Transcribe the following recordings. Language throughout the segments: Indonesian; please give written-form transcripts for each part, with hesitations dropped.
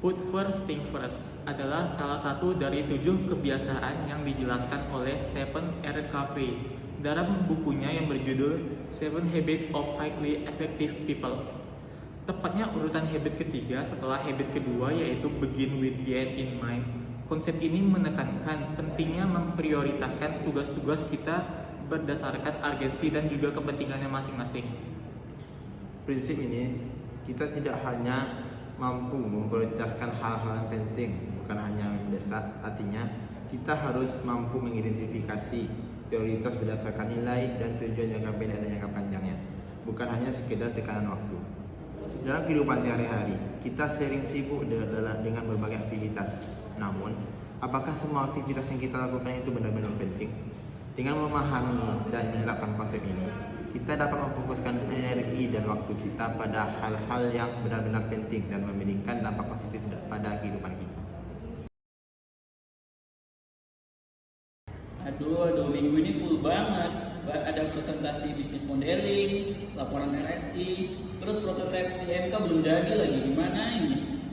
Put first thing first adalah salah satu dari 7 kebiasaan yang dijelaskan oleh Stephen R. Covey dalam bukunya yang berjudul Seven Habits of Highly Effective People. Tepatnya urutan habit ketiga setelah habit kedua, yaitu begin with the end in mind. Konsep ini menekankan pentingnya memprioritaskan tugas-tugas kita berdasarkan urgensi dan juga kepentingannya masing-masing. Prinsip ini kita tidak hanya mampu memprioritaskan hal-hal yang penting, bukan hanya mendesak. Artinya kita harus mampu mengidentifikasi prioritas berdasarkan nilai dan tujuan jangka pendek dan jangka panjangnya, bukan hanya sekedar tekanan waktu. Dalam kehidupan sehari-hari, kita sering sibuk dengan berbagai aktivitas. Namun, apakah semua aktivitas yang kita lakukan itu benar-benar penting? Dengan memahami dan menerapkan konsep ini, kita dapat memfokuskan energi dan waktu kita pada hal-hal yang benar-benar penting dan memberikan dampak positif pada kehidupan kita. Aduh, minggu ini full banget. Ada presentasi bisnis modeling, laporan RSI, terus prototipe IMK belum jadi lagi. Gimana ini?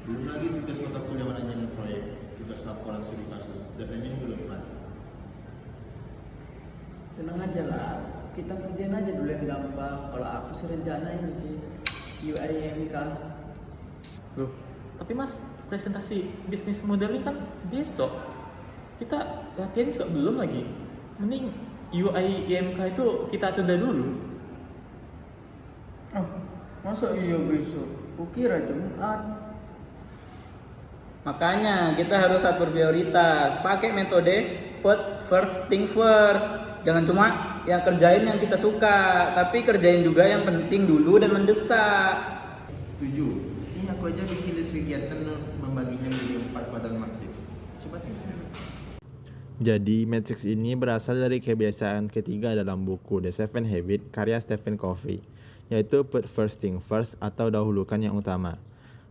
Belum lagi tugas mata kuliah manajemen proyek, tugas laporan studi kasus, datanya belum depan. Tenang aja lah, kita kerjain aja dulu yang gampang. Kalau aku sih rencana ini sih UIMK. Loh, tapi mas, presentasi bisnis modeling kan besok. Kita latihan juga belum lagi. Mending UI IMK itu kita tunda dulu. Masa iya besok? Kukira Jumat. Makanya kita harus atur prioritas. Pakai metode put first thing first. Jangan cuma yang kerjain yang kita suka, tapi kerjain juga yang penting dulu dan mendesak. Setuju. Ini aku aja bikin list kegiatan membaginya menjadi 4 kuadran matriks. Coba tengok. Jadi, matriks ini berasal dari kebiasaan ketiga dalam buku The Seven Habits karya Stephen Covey, yaitu put first thing first atau dahulukan yang utama.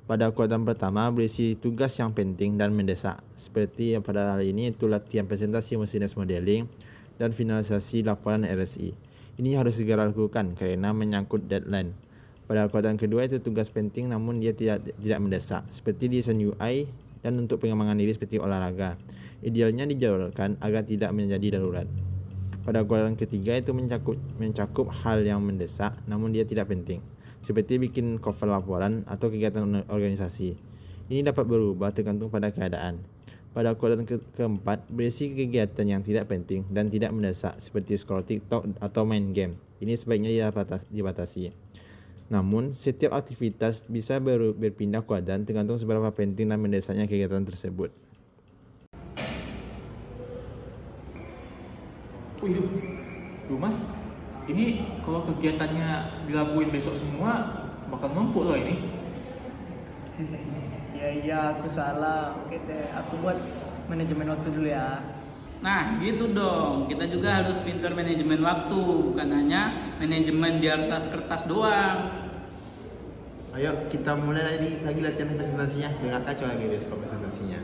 Pada kuadran pertama berisi tugas yang penting dan mendesak, seperti yang pada hari ini itu latihan presentasi bisnis modeling dan finalisasi laporan RSI. Ini harus segera lakukan karena menyangkut deadline. Pada kuadran kedua itu tugas penting namun dia tidak mendesak, seperti desain UI dan untuk pengembangan diri seperti olahraga. Idealnya dijadwalkan agar tidak menjadi darurat. Pada kuadran ketiga itu mencakup hal yang mendesak namun dia tidak penting, seperti bikin cover laporan atau kegiatan organisasi. Ini dapat berubah tergantung pada keadaan. Pada kuadran keempat berisi kegiatan yang tidak penting dan tidak mendesak, seperti scroll TikTok atau main game. Ini sebaiknya dibatasi. Namun, setiap aktivitas bisa berpindah kuadran tergantung seberapa penting dan mendesaknya kegiatan tersebut. Duh mas, ini kalau kegiatannya dilakuin besok semua bakal numpuk loh ini. Iya, aku salah. Oke deh, aku buat manajemen waktu dulu ya. Nah, gitu dong. Kita juga harus pintar manajemen waktu, bukan hanya manajemen di atas kertas doang. Ayo kita mulai lagi latihan presentasinya. Dengan kacau lagi besok presentasinya.